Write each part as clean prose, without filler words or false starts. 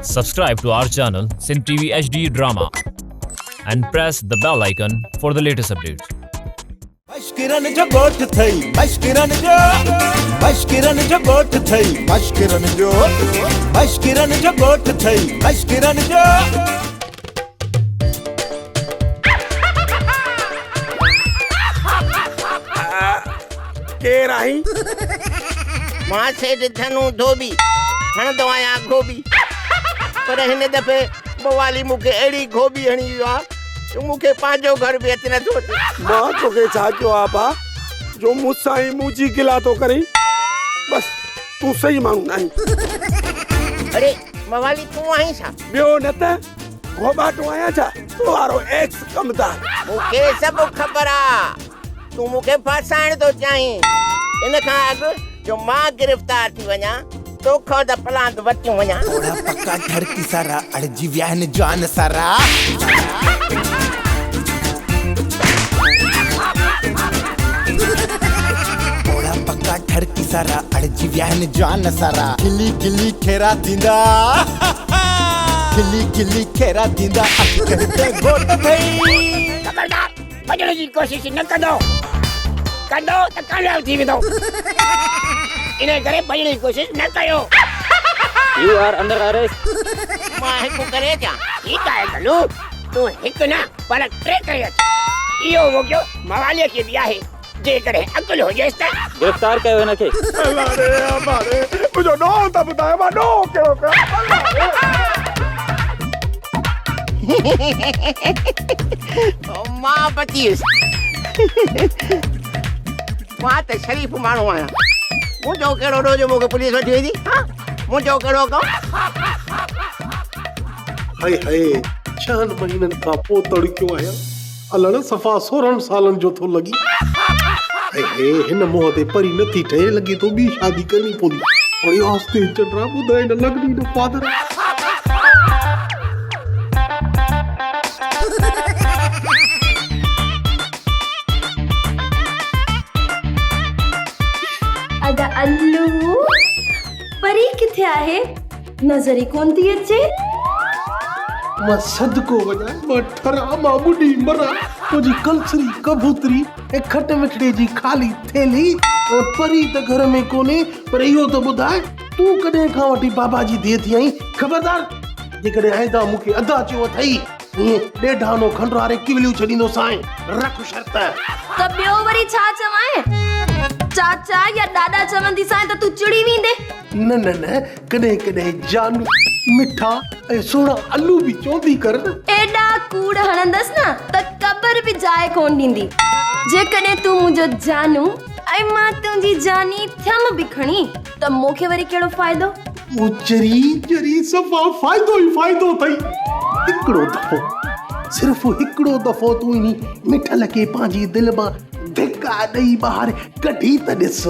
Subscribe to our channel Sin TV HD Drama and press the bell icon for the latest updates. मश्किरन जो गोठ थई मश्किरन जो गोठ थई मश्किरन जो गोठ थई मश्किरन जो के राही मां सेठ धनु धोबी हणंदो आहियां गोभी पर हिन दफ़े बवाली मूंखे अहिड़ी गोभी हणी वियो आहे जो मूंखे पंहिंजो घर बि अच नथो अचे। मां तोखे छा चयो आहे बा जो मूंसां ई मुंहिंजी गिला थो करे बस तूं सही माण्हू नाहीं। अरे बवाली तूं आहीं छा? ॿियो न त गोबाटो आहियां छा तूं वारो एक्स कमदार। मूंखे सभु ख़बर आहे तूं मूंखे फासाइण थो चाहीं इन खां अॻु जो मां गिरफ़्तार थी वञा तोखां त पलांत वटियूं वञा। थोड़ा पक्का घर की सारा अड़जी विया आहिनि जान सारा थोड़ा पक्का घर की सारा अड़जी विया आहिनि जान सारा खिली खिली खेरा थींदा खिली खिली खेरा थींदा अखियुनि गोट भई खबरदार भॼण जी कोशिश न कंदो त कामयाब थी वेंदो इन करे भॼण जी कोशिश न कयो। You are under arrest. मां हिकु करे थिया ठीकु आहे गलू तूं हिकु न पर टे करे अच इहो मौक़ो मवालीअ खे बि आहे जेकॾहिं अकुल हुजेसि त गिरफ्तार कयो हिनखे। अल्लाह रे हमारे मुंहिंजो ॾोह त ॿुधायो मां ॾोह कहिड़ो कयां। मां बचीस मां त शरीफ़ माण्हू आहियां मुंहिंजो कहिड़ो ॾोह मूंखे पुलिस वठी वेंदी मुंहिंजो कहिड़ो कमु। हाय हाय 6 महीननि खां पोइ तड़कियो आहियां अलण सफ़ा 16 सालनि जो थो लॻी। हाय हाय हिन मोह ते परी नथी ठहे लॻे थो ॿी शादी करणी पवंदी। हाणे आस्ते चंद्रा ॿुधाए न लॻणी न फादर। अदा अल्लू परी किथे आहे नज़र ई कोन थी अचे। मां सदको वञा मां ठरा मां ॿुढी मरा मुंहिंजी कलसरी कबूतरी ऐं खट मिठड़े जी ख़ाली थैली परी त घर में कोन्हे पर इहो त ॿुधाए तूं कॾहिं खां वठी बाबा जी धीअ थी आई। ख़बरदार जेकॾहिं आइंदा मूंखे अदा चयो अथई ईअं ॾेढानो खंड वारे किवलियूं छॾींदो साईं रख शर्त। त ॿियो वरी छा चवां चाचा या ॾाॾा चवंदी सां त तूं चिड़ी वेंदे। न न न कॾहिं कॾहिं जान मिठा ऐं सोना आलू बि चवंदी कर। एॾा कूड़ हणंदसि न त क़बर बि जाइ कोन ॾींदी। जेकॾहिं तूं मुंहिंजो जानू ऐं मां तुंहिंजी जानी थियमि बि खणी त मूंखे वरी कहिड़ो फ़ाइदो। वो जरी सफ़ा फ़ाइदो ई फ़ाइदो अथई। हिकिड़ो दफ़ो सिर्फ़ु हिकिड़ो दफ़ो तूं इन मिठल खे पंहिंजी दिलि मां धिका ॾेई ॿाहिरि कढी त ॾिस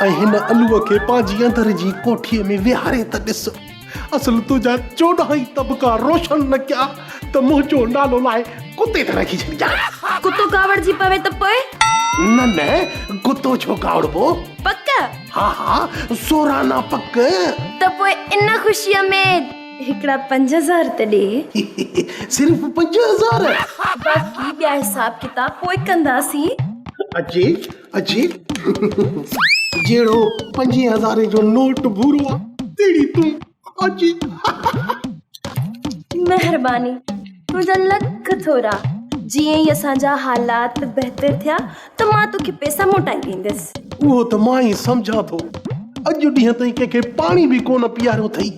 ऐं हिन अलूअ खे पंहिंजी अंदर जी कोठीअ में विहारे त ॾिस। असल तुंहिंजा 14 ई तबका रोशन न कया त मुंहिंजो नालो लाइ कुते त रखी छॾिजां। कुतो कावड़जी पवे त पोइ न न कुतो छो कावड़बो। पक हा 16 ना पक। त पोइ इन ख़ुशीअ में हिकिड़ा 5000 त ॾे। सिर्फ़ 5000 बाक़ी ॿिया हिसाब किताब पोइ कंदासीं। अचे जहिड़ो 5000 जो नोट भूरो आहे तहिड़ी तूं अचे। महिरबानी तुंहिंजा लख थोरा जीअं ई असांजा हालात बहितर थिया त मां तोखे पैसा मोटाए ॾींदसि। उहो त मां ई सम्झां थो अॼु ॾींहं ताईं कंहिंखे पाणी बि कोन पीआरियो अथई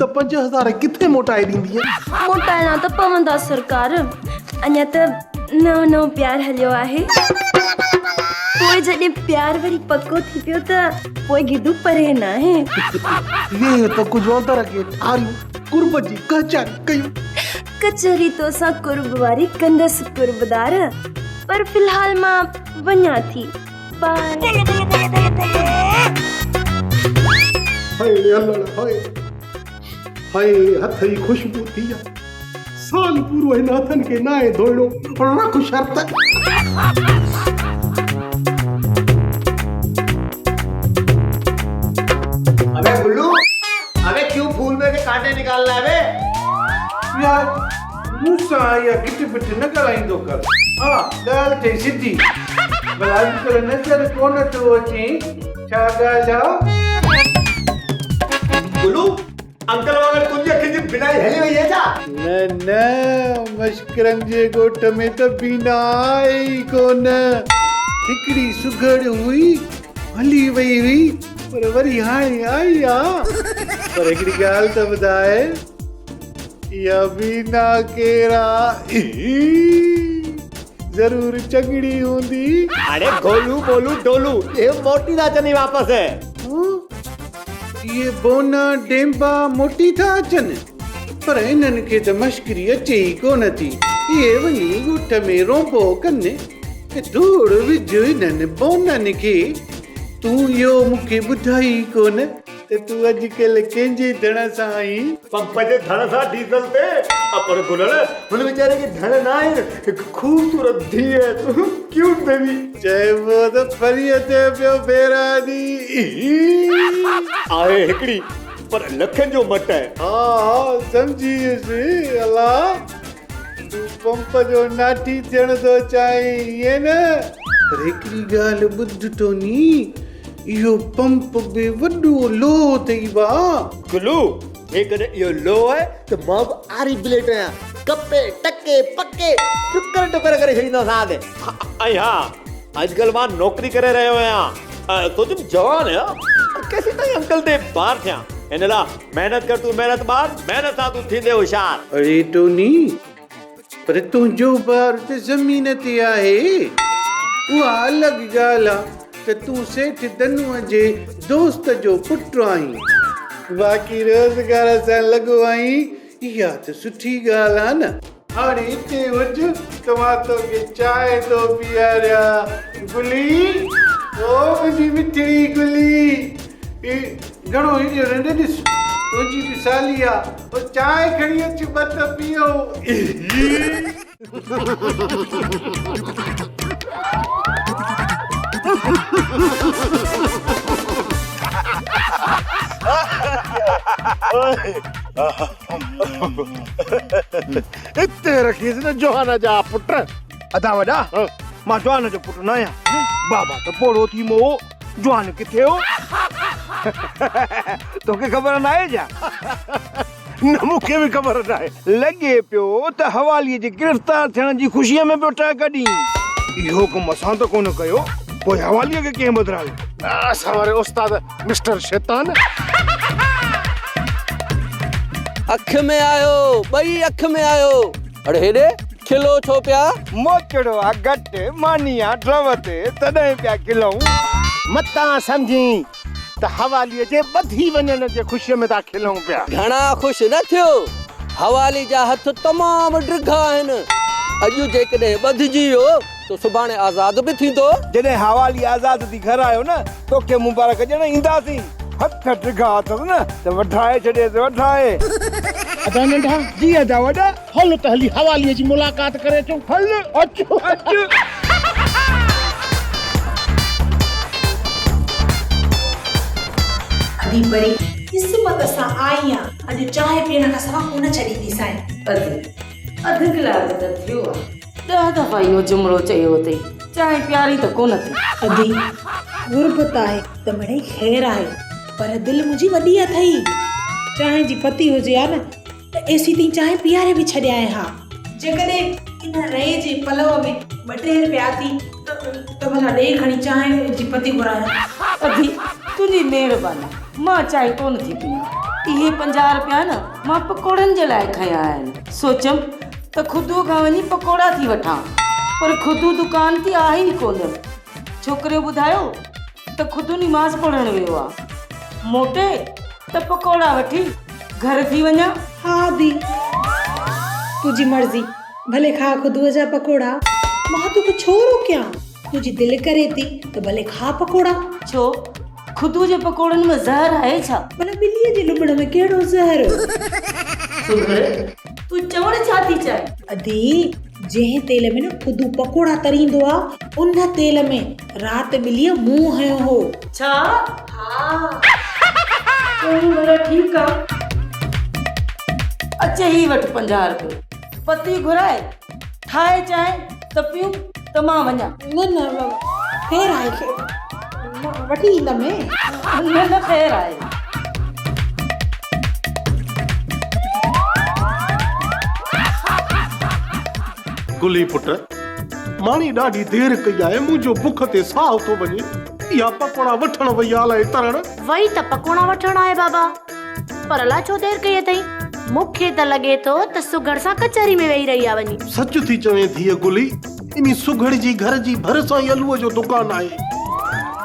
त 5000 किथे मोटाए ॾींदीअ। मोटाइणा त पवंदा सरकार अञा त नओं प्यार हलियो आहे। पोइ जॾहिं प्यार वरी पको थी पियो त पोइ गिदू परे न आहे। वे त कुझु अंदर खे ठारियूं कुर्ब जी कचहरी कयूं। कचहरी तो सां कुर्ब वारी कंदसि कुर्बदार पर फिलहाल मां वञा थी। बाय। हाय अल्लाह हाय हथ जी खुशबू थी आहे साल पूरो हिन हथनि खे न आहे धोइणो रख शर्त। अबे गुल्लू अबे क्यों फूल में से काटे निकालना है बे। यार मूंसां या गिट पिट न ॻाल्हाईंदो कर। हा ॻाल्हि थिए सिधी भला अॼुकल्ह नज़र कोन थो अचे छा ॻाल्हि आहे? गुलू अंकल वांगुरु तुंहिंजी अखियुनि जी बिनाई हली वई आहे छा? न न मश्करनि जे ॻोठ में त बीना आहे ई कोन। हिकिड़ी सुघड़ हुई हली वई हुई पर वरी हाणे आई आहे। पर हिकिड़ी ॻाल्हि त ॿुधाए इहा बीना केरु आहे? ज़रूर चङड़ी हूंदी। अरे गोलू बोलू डोलू ये मोटी था अचनि वापस है। ये बोना डेंबा मोटी था अचनि पर इन्हनि खे त मश्करी अचे ई कोन थी। इहे वञी ॻोठ में रोंबो कनि धूड़ विझ इन्हनि बोननि खे। तूं इहो मूंखे ॿुधाई कोन त तूं अॼुकल्ह कंहिंजे धण सां आई? पंप जे धण सां डीज़ल ते पर गुलड़ हुन वीचारे खे धण न आहे। हिकु ख़ूबसूरत धीउ आहे क्यूट बेबी। चइबो त परीअ ते पियो बेरानी आहे हिकिड़ी पर लखनि जो मट आहे। हा सम्झी वियुसि। अला तूं पंप जो नाठी थियण थो चाहीं ईअं न? पर हिकिड़ी ॻाल्हि ॿुध टोनी इहो पंप बि वॾो लो अथई भाउ। गुलू जेकॾहिं इहो लो आहे त मां बि आरी ब्लेड आहियां। कपे टके पके टुकर टुकर करे छॾींदो सां ते। ऐं हा अॼुकल्ह मां नौकरी करे रहियो आहियां तो तुम जवान आहियां कैसे ताईं अंकल ते बार थियां। हिन लाइ महिनत कर तूं महिनत ॿार महिनत सां तूं थींदे होशियार। अरे टोनी पर तुंहिंजो ॿार त ज़मीन ते आहे उहा अलॻि ॻाल्हि आहे त तूं सेठ धनुअ जे दोस्त जो पुटु आहीं बाक़ी रोज़गार सां लॻो आहीं। इहा त सुठी ॻाल्हि आहे न। हाणे हिते हुज त मां तोखे चांहि थो पीआरिया। गुली ओ मुंहिंजी मिठड़ी गुली घणो हीअ ॾिस तुंहिंजी बि साली आहे चांहि खणी अच ॿ त पीओ। इते रखीस न जोहान जा पुट अदा वॾा मां जोहान जो पुट न आहियां। बाबा त पोड़ो थी मो जोहान किथे हो तोखे ख़बर न आहे छा? न मूंखे बि ख़बर न आहे। लॻे पियो त हवालीअ जे गिरफ़्तार थियण जी ख़ुशीअ में पियो टह कढी। इहो कमु असां त कोन कयो पोइ हवालीअ खे कंहिं बदिरायो? असां वारे उस्ताद मिस्टर शैतान। अख में आयो ॿई अख में आयो। अड़े हेॾे खिलो छो पिया? मोचड़ो आहे घटि मानी आहे ड्रव ते तॾहिं पिया खिलऊं। मतां सम्झी त हवालीअ जे ॿधी वञण जे ख़ुशीअ में था खिलऊं पिया। घणा ख़ुशि न थियो। हवाली जा हथ तमामु ड्रिघा आहिनि। अॼु जेकॾहिं ॿधिजी वियो तो सुभाणे आज़ाद बि थींदो। जॾहिं हवाली आज़ाद थी घर आयो न तोखे मुबारक ॾियण ईंदासीं। हथ ड्रिघा अथव न त वढाए छॾे त वढाए। अदा नंढा जी अदा वॾा हल त हली हवालीअ जी मुलाक़ात करे अचूं। हल अचो अचो। अदी परी किस्मत सां आई आं अॼु चांहि पीअण खां सवाइ कोन छॾींदी साईं। अधु कलाक त थियो आहे 10 दफ़ा इहो जुमिलो चयो अथई चांहि प्यारी त कोन थी। अदी गुरबत आहे त मिड़ई ख़ैर आहे पर दिलि मुंहिंजी वॾी अथई। चांहि जी पती हुजे हा न त एसी ताईं चांहि पीआरे बि छॾिया हा। जेकॾहिं इन रहे जे पलव में 2 रुपया थी त भला ॾे खणी चांहि जी पती घुरायां। अधी तुंहिंजी महिरबानी मां चांहि कोन थी पीआं। इहे 50 रुपया न मां पकोड़नि जे लाइ खयां आहिनि। सोचम त खुदू खां वञी पकोड़ा थी वठां पर खुदू दुकान ते आहे ई कोन। छोकिरे ॿुधायो त खुदू निमाज़ पढ़ण वियो आहे। मोटे त पकोड़ा वठी घर थी वञा। हा दी तुझी मर्ज़ी भले खा खुदूअ जा पकोड़ा। मां तोखे छो रोकियां? तुझी दिलि करे थी त भले खा पकोड़ा। छो खुदू जे पकोड़नि में ज़हर आहे छा? भला ॿिलीअ जे लुबड़ में कहिड़ो ज़हर? तूं चवण छा थी चाहे? अदी जंहिं तेल में न खुदू पकोड़ा तरींदो आहे उन तेल में राति ॿिलीअ मुंहुं हयो हो। छा? हा ठीकु आहे अचे ही वठ 50 रुपए पती घुराए ठाए चाहे त पियूं त मां वञा न न बाबा ख़ैर आहे मां वठी ईंदमि न ख़ैर आहे गुली पुट माणी ॾाढी देरि कई आहे मुंहिंजो बुख ते साह थो वञे इहा पकोड़ा वठण वई आहे तरण वई त पकोड़ा वठण आहे बाबा पर अलाए छो देरि कई अथई मूंखे त लॻे थो त सुघड़ सां कचहरी में वेही रही आहे वञी सच थी चवे धीअ गुली इन सुघड़ जी घर जी भरिसां ई अलूअ जो दुकान आहे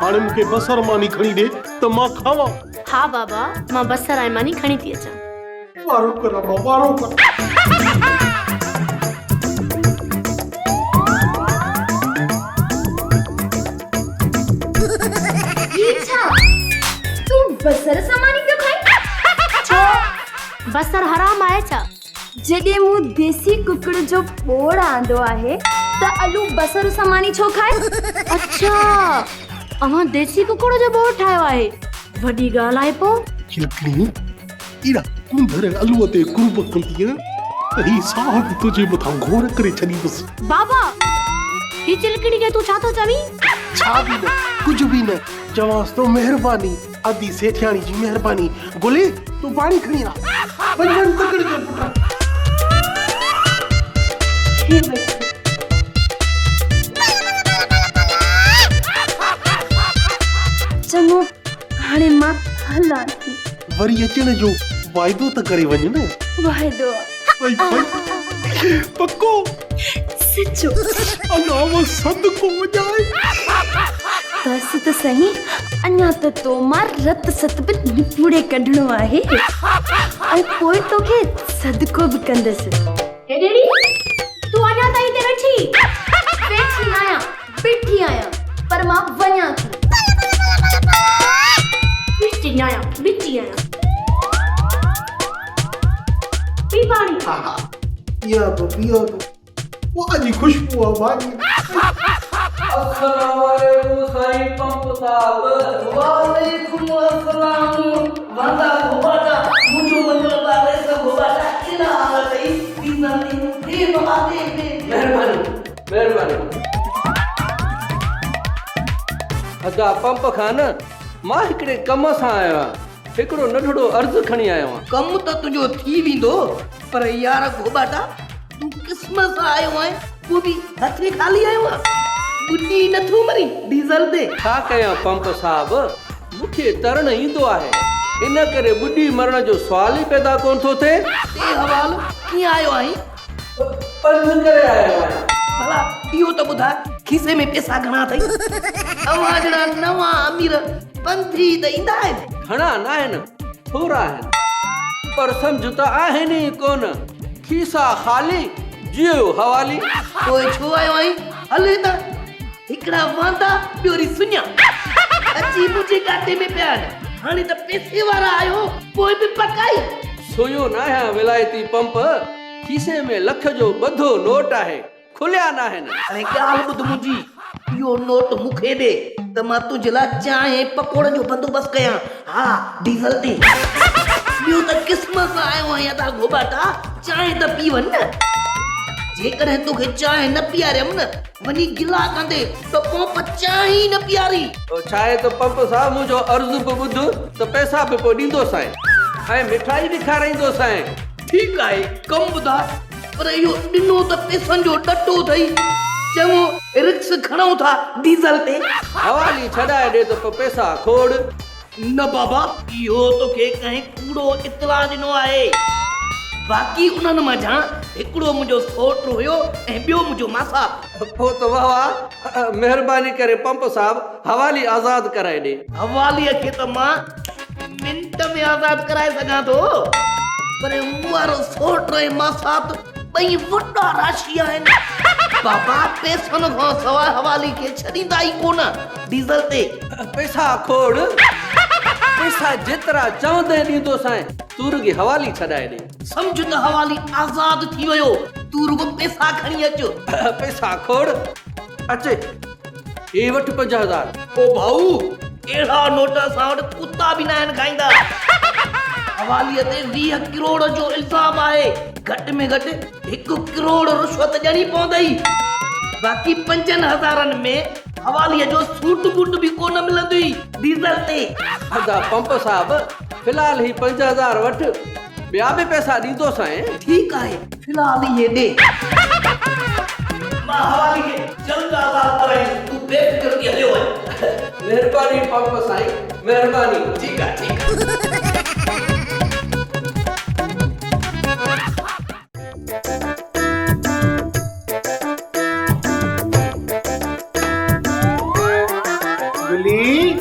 हाणे मूंखे बसर मानी खणी ॾे त मां खावां हा बाबा मां बसर ऐं मानी खणी थी अचां वारो कर अम्मा वारो कर तू बसर सामानी पियो खाई छो बसर हराम आहे छा जॾहिं मूं देसी कुकड़ जो पोड़ आंदो आहे त आलू बसर सामानी छो खाए अच्छा अमां देसी कुकड़ जो पोड़ ठाहियो आहे वॾी ॻाल्हि आहे पोइ चिलकणी इड़ा कुंदर अलूअ ते कुर्ब कंदी त ही साहब तुझे मथां घोर करे छॾींदुसि बाबा ही चिलकड़ी के तू छा थो चवी छा बि न कुझु बि न चवांसि तो महिरबानी आदि सेठियाणी जी महिरबानी गुली तू पाणी खणी आ वञ वञ पकड़ जो पुट चङो हाणे मां हलां थी वरी अचण जो वाइदो त करे वञ न वाइदो भई भई पक्को सचो अलावा सदको वॼाए बस त सही अञा त तो मां रत सत बि निपुड़े कढणो आहे ऐं पोइ तोखे सदको बि कंदसि हे डेडी तू अञा ताईं ते वेठी आहियां बीठी आहियां पर मां वञां थी बीठी आहियां पी पाणी हा पिया पिया वाह जी खुशबू आ वाह जी अस्सलाम वालेकुम साईं पंप साहब वालेकुम अस्सलाम वंदा गोबाटा मुझो मतलब वाले सब गोबाटा इना आते दीना दिन आते मेहरबानी अदा पंप खान मां हिकड़े कम सां आयो आहियां हिकड़ो नंढड़ो अर्ज़ खणी आयो आहियां कम त तुझो थी विंदो पर यार गोबाटा तू किस्मत सां आयो आहे वो भी हथ में खाली आयो आहे बुड्ढी नथो मरी डीजल दे छा कयां पंप साहब मूंखे तरण ईंदो आहे इन करे बुड्ढी मरण जो सवाल ई पैदा कोन थो थिए ते हवाल कीअं आयो आहीं पंध करे आयो आहियां भला इहो त ॿुधा खीसे में पैसा घणा अथई अवां जहिड़ा नवां अमीर पंथी त ईंदा आहिनि घणा न आहिनि थोरा आहिनि पर सम्झ त आहिनि ई कोन खीसा ख़ाली जियो हवाली पोइ छो आयो आहीं हले त हिकड़ा वांदा ॿियोरी सुञा अची मुंहिंजे गाटे में पिया आहिनि हाणे त पैसे वारा आयो पोइ बि पकाई सुयो न आहियां विलायती पंप खीसे में लख जो ॿधो नोट आहे खुलिया न आहिनि हाणे ॻाल्हि ॿुध मुंहिंजी इहो नोट मूंखे ॾे त मां तुंहिंजे लाइ चांहि पकोड़नि जो बंदोबस्तु कयां हा डीज़ल ते ॿियो त क़िस्मत सां आयो आहियां ता गोबाटा चांहि त पी वञ न जेकॾहिं तोखे चांहि न पीआरियमि न वञी गिला कंदे त पंप चांहि ई न पीआरी छा आहे त पंप साहब मुंहिंजो अर्ज़ु बि ॿुध त पैसा बि पोइ ॾींदो साईं ऐं मिठाई बि खाराईंदो साईं ठीकु आहे कमु ॿुधा पर इहो ॾिनो त पैसनि जो ॾटो अथई चङो रिक्स खणूं था डीज़ल ते हवाली छॾाए ॾे त पोइ पैसा खोड़ न बाबा इहो तोखे कंहिं कूड़ो इतला ॾिनो आहे बाक़ी उन्हनि मां हिकिड़ो मुंहिंजो सोट हुयो ऐं ॿियो मुंहिंजो मासा पोइ त वाह वाह महिरबानी करे पंप साहब हवाली आज़ाद कराए ॾे हवालीअ खे त मां मिंट में आज़ाद कराए सघां थो पर मूं वारो सोट ऐं मासा ॿई वॾा राशी आहिनि बाबा पैसनि खां सवाइ हवाली खे छॾींदा ई कोन डीज़ल ते पैसा खोड़ पैसा जेतिरा चवंदे ॾींदो साईं तू रुॻी हवाली छॾाए ॾे सम्झ त हवाली आज़ाद थी वियो तू रुॻो पैसा खणी अच पैसा खोड़ अचे हे वठि 50,000 ओ भाऊ अहिड़ा नोट असां वटि कुता बि न आहिनि खाईंदा हवालीअ ते 20 करोड़ जो इल्ज़ाम आहे। घटि में घटि 1 करोड़ रुश्वत ॾियणी पवंदई। बाक़ी 5000 में हवालीअ जो सूट बूट बि कोन मिलंदी डीज़ल ते। अदा पंप साहब फिलहाल ही 5000 वठ, ॿिया बि पैसा ॾींदो साईं। ठीकु आहे, फिलहाल इहे ॾे। मां हवाली खे जल्द आज़ाद कराईंदुसि, तूं बेफ़िक्र थी हलियो वञ। महिरबानी पंप साईं, महिरबानी। ठीकु आहे, ठीकु आहे। गुली,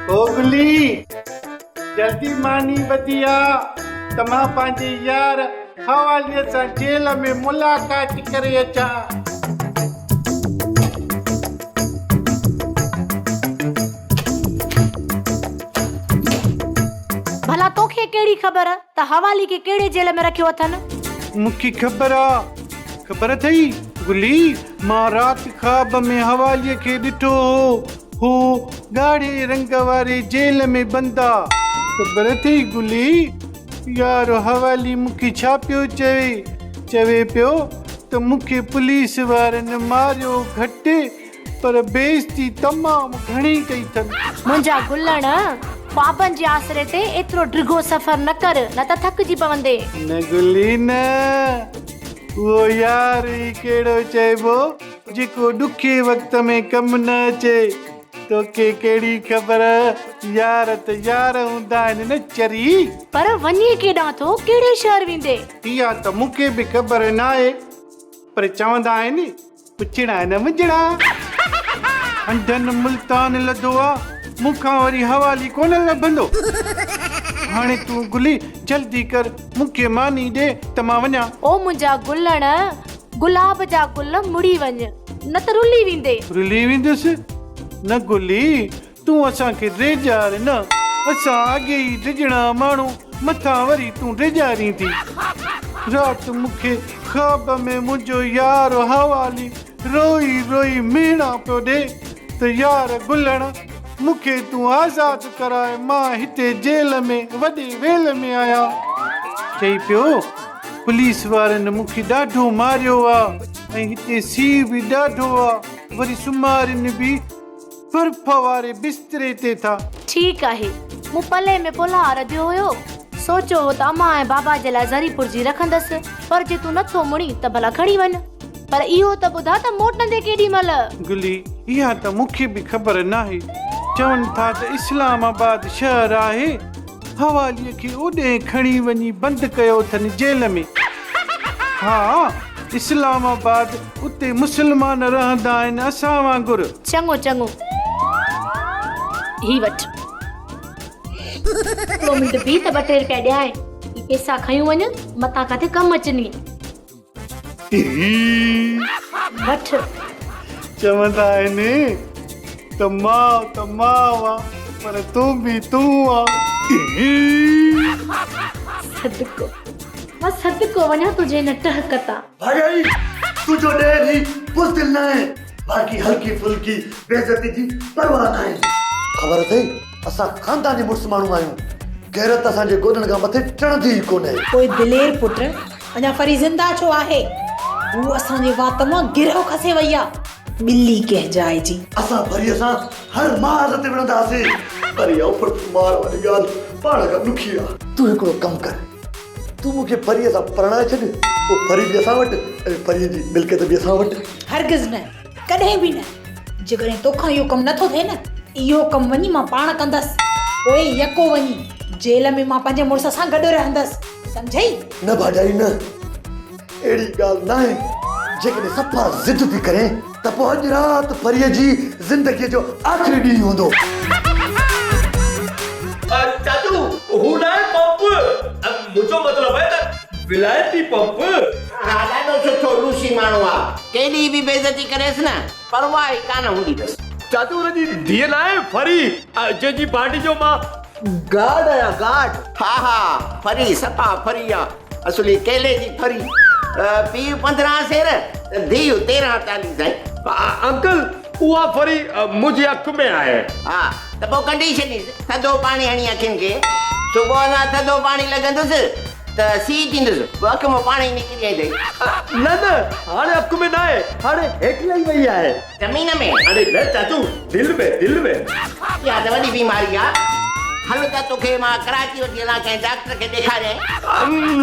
ओ गुली, जल्दी मानी बदिया त मां पंहिंजे यार हवालीअ सां जेल में मुलाक़ात करे अचां। भला तोखे कहिड़ी ख़बर त हवाली खे कहिड़े जेल में रखियो अथनि? मूंखे ख़बर अथई गुली, मां राति ख़्वाब में हवालीअ खे ॾिठो हो ॻाढ़े रंग वारे जेल में बंदा। ख़बर अथई गुली, यार हवाली मूंखे छा पियो चवे पियो त मूंखे पुलिस वारनि मारियो घटि पर बेइज्जती तमामु घणी कई अथनि। मुंहिंजा गुलण, ख्वाबनि जे आसरे ते एतिरो डिघो सफ़र न कर, न त थकिजी पवंदे। न गुली न, उहो यार ई कहिड़ो चइबो जेको ॾुखे वक़्त में कमु न अचे। तोखे कहिड़ी ख़बर, यार त यार हूंदा आहिनि न चरी। पर वञे केॾां थो, कहिड़े शहर वेंदे? इहा त मूंखे बि ख़बर न आहे, पर चवंदा आहिनि पुछड़ा न मुंझड़ा। अंधनि मुल्तान लधो आहे, मूंखां वरी हवाली कोन लभंदो। हाणे तूं गुली जल्दी कर, मूंखे मानी ॾे त मां वञा। ओ मुंहिंजा गुलण, गुलाब जा गुल मुड़ी वञ, न त रुली वेंदे। रुली वेंदुसि न गुली, तूं असांखे रेजार न, असां अॻे ई डिॼणा माण्हू, मथां वरी तूं रेजारी थी। राति मूंखे ख़्वाब में मुंहिंजो यार हवाली रोई रोई मीणा पियो ॾे त यार गुलण मूंखे तूं आज़ादु कराए, मां हिते जेल में वॾे वेल में आहियां। चई पियो पुलिस वारनि मूंखे ॾाढो मारियो आहे ऐं हिते सीउ बि ॾाढो आहे, वरी सुमारिन बि बर्फ़ वारे बिस्तरे ते था। ठीकु आहे, मूं पले में पुलाउ रधियो हुयो, सोचियो हो त अम्मा ऐं बाबा जे लाइ ज़री पुरजी रखंदसि, पर जे तूं नथो मुड़ी त भला खणी वञ। पर इहो त ॿुधा त मोटंदे केॾी महिल। गुली, इहा त मूंखे बि ख़बर नाहे। चवनि था त इस्लामाबाद शहर आहे, हवालीअ खे ओॾे खणी वञी बंदि कयो अथनि जेल में। हा, इस्लामाबाद, उते मुस्लमान रहंदा आहिनि असां वांगुरु। चङो चङो, ही वठ। 2 मिंट बि त 2 रुपया ॾियाए, ही पैसा खयूं वञ, मतां काथे कमु अचनी। वठ। चवंदा आहिनि त मां पर तूं बि तूं सदको, मां सदको वञा तुंहिंजे न टहकता। भाई तुझो ॾेर ही बुज़दिल न आहे, बाक़ी हल्की फुल्की बेइज्जती जी परवाह न आहे। ख़बर अथई असां ख़ानदानी मुड़ुस माण्हू आहियूं, गैरत असांजे गोॾनि खां मथे चढ़ंदी ई कोन्हे। कोई दिलेर पुट अञा फरी ज़िंदा छो आहे? हू असांजे वात मां गिरहो खसे वई आहे, ॿिली कंहिं जाइ जी। असां भरीअ सां हर मार ते विढ़ंदासीं, पर इहा उफड़ मार वारी ॻाल्हि पाण खां ॾुखी आहे। तूं हिकिड़ो कमु कर, तूं मूंखे परीअ सां परणाए छॾ, पोइ परी बि असां वटि ऐं परीअ जी मिल्कियत बि असां वटि। हरगिज़ न, कॾहिं बि न। जेकॾहिं तोखां इहो कमु नथो थिए न, इहो कमु वञी मां पाण कंदसि, पोइ यको वञी जेल में मां पंहिंजे मुड़ुस सां गॾु रहंदसि, सम्झई? न भाॼाई न, अहिड़ी ॻाल्हि न आहे। जेकॾहिं सफ़ा ज़िद थी करे त पोइ अॼु राति परीअ जी ज़िंदगीअ जो आख़िरी ॾींहुं हूंदो। चाचू, हू न आहे पंप, मुंहिंजो मतिलबु आहे त विलायती पंप। हा, ॾाढो सुठो रूसी माण्हू आहे, केॾी बि बेइज्जती करेसि न, परवाह ई कान हूंदी अथसि। चाचू, हुनजी धीअ न आहे फरी, जंहिंजी पार्टी जो मां गार्ड आहियां, गार्ड। हा, फरी सफ़ा फरी आहे, असली केले जी फरी। पीउ 15 सेर, धीउ 13-40 साईं। अंकल, उहा फरी मुंहिंजी अखि में आहे। हा, त पोइ कढी छॾीसि, थधो पाणी हणी अखियुनि खे। सुबुह सां थधो पाणी लॻंदुसि त सी थींदुसि अख मां पाणी निकिरी आई अथई न न हाणे अख में न आहे हाणे हेठि लही वई आहे ज़मीन में अरे न चाचू दिल में इहा त वॾी बीमारी आहे हल त तोखे मां कराची वठी हलां कंहिं डॉक्टर खे ॾेखारियां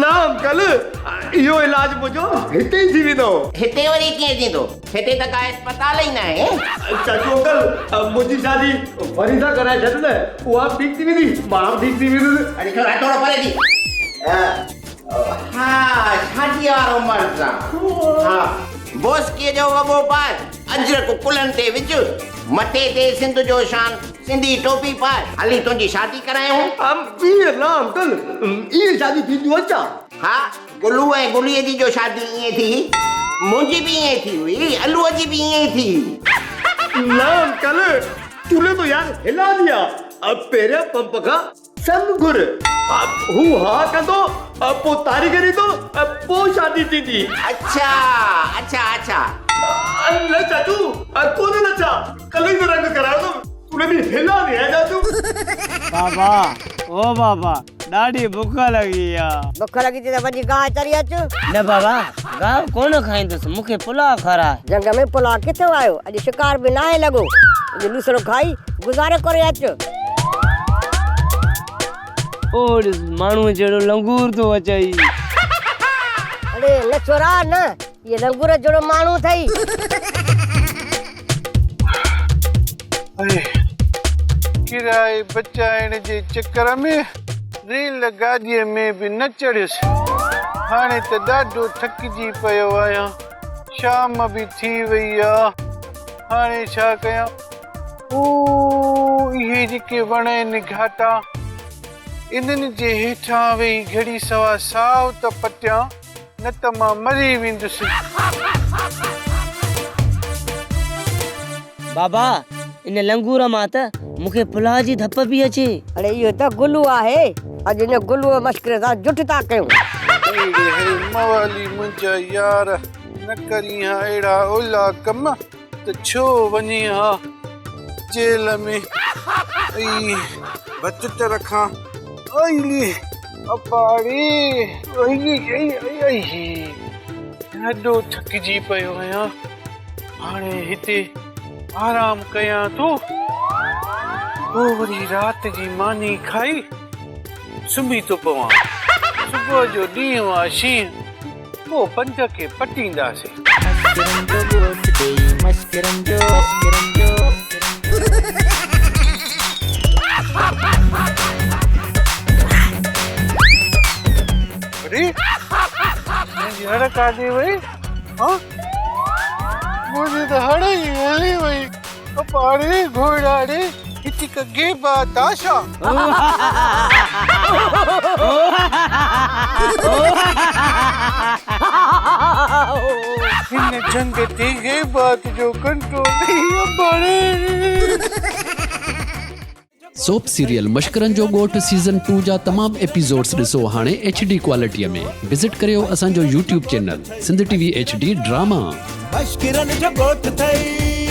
न अंकल इहो इलाज मुंहिंजो हिते ई थी वेंदो हिते वरी कीअं थींदो हिते त का अस्पताल ई न आहे चाचू अंकल मुंहिंजी शादी वरी सां कराए छॾ न उहा ठीक थी वेंदी मां ठीक थी वेंदुसि अरे थोरो परे थी हा शादीअ वारो मर्द हा बोस्कीअ जो वॻो पाए अजरक कुलनि ते विझ मथे ते सिंध जो शान सिंधी टोपी पाए हली तुंहिंजी शादी करायूं ईअं न अंकल ईअं शादी थींदियूं अच्छा हा गुलू ऐं गुलीअ जी जो शादी ईअं थी मुंहिंजी बि ईअं थी हुई अलूअ जी बि ईअं थी न अंकल तूने तो यार हिला दिया अब पहिरियां पंप खां संग घुर हू हा कंदो पोइ तारीख़री तो पोइ शादी थींदी अच्छा न चाचू कोन नचा कल ही तो रंग करायो तो तूने भी हिला दिया चाचू बाबा ओ बाबा ॾाढी बुख लगी आहे बुख लगी थी त वञी गांइ चरी अच न बाबा गांइ कोन खाईंदुसि मूंखे पुलाव खाराए जंग में पुलाव किथे आयो अॼु शिकार बि न आहे लॻो अॼु लूसरो खाई गुज़ारे करे अच ओ ॾिस माण्हू जहिड़ो लंगूर थो अचई अरे न छोरा न ये लंगूर जहिड़ो माण्हू अथई किराए बचाइण जे चक्कर में रेल गाॾीअ में बि न चढ़ियुसि हाणे त ॾाढो थकिजी पियो आहियां शाम बि थी वई आहे हाणे छा कयां इहे जेके वण आहिनि घाटा इन्हनि जे हेठां वेही घड़ी सवा साव त पटियां न त मां मरी वेंदुसि बाबा इन लंगूर मां त मूंखे पुलाव जी धप बि अचे अरे इहो त गुलू आहे अॼु इन गुलूअ मश्किल सां जुट था कयूं मवाली मुंहिंजा यार न करी हा अहिड़ा ओला कम त छो वञी हा जेल में बचत रखां अपाड़ी ॾाढो थकिजी पियो आहियां हाणे हिते आराम कयां थो पोइ वरी राति जी मानी खाई सुम्ही थो पवां सुबुह जो ॾींहुं आहे शींहं पोइ पंध खे पटींदासीं अरे मुंहिंजी हड़ काॾे वई हाँ मुंहिंजी त हड़ ई हली वई अपाड़े घोड़ाड़े हिक गेबा ताशा हिन जंग ते गेबात जो कंट्रोल नहीं अपाड़े सोप सीरियल मश्करनि जो ॻोठ सीज़न 2 जा तमाम एपिसोड्स ॾिसो हाणे HD क्वालिटीअ में विज़िट करियो असांजो YouTube channel Sindh TV HD drama मश्करनि जो ॻोठ थई